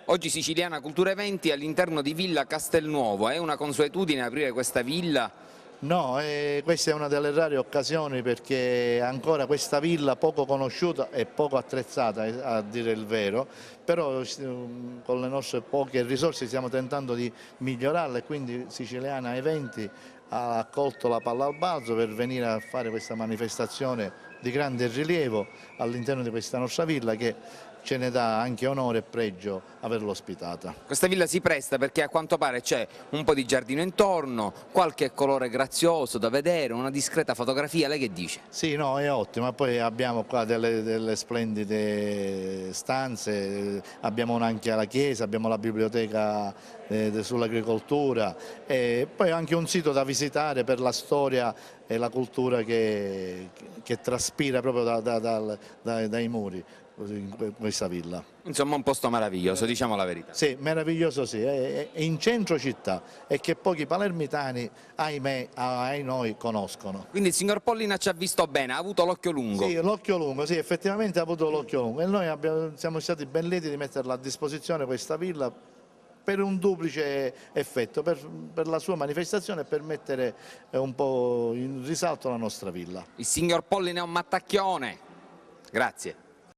Oggi Siciliana Cultura Eventi all'interno di Villa Castelnuovo. È una consuetudine aprire questa villa? No, questa è una delle rare occasioni perché ancora questa villa poco conosciuta e poco attrezzata, a dire il vero, però con le nostre poche risorse stiamo tentando di migliorarla e quindi Siciliana Eventi ha accolto la palla al balzo per venire a fare questa manifestazione di grande rilievo all'interno di questa nostra villa che ce ne dà anche onore e pregio averlo ospitata. Questa villa si presta perché a quanto pare c'è un po' di giardino intorno, qualche colore grazioso da vedere, una discreta fotografia, lei che dice? Sì, no, è ottimo, poi abbiamo qua delle splendide stanze, abbiamo anche la chiesa, abbiamo la biblioteca sull'agricoltura e poi anche un sito da visitare per la storia e la cultura che traspira proprio dai muri in questa villa. Insomma un posto meraviglioso, diciamo la verità. Sì, meraviglioso sì, è in centro città e che pochi palermitani, ahimè, ai noi conoscono. Quindi il signor Pollina ci ha visto bene, ha avuto l'occhio lungo. Sì, l'occhio lungo, sì, effettivamente ha avuto l'occhio lungo e noi siamo stati ben lieti di metterla a disposizione questa villa per un duplice effetto, per la sua manifestazione e per mettere un po' in risalto la nostra villa. Il signor Pollina è un mattacchione. Grazie.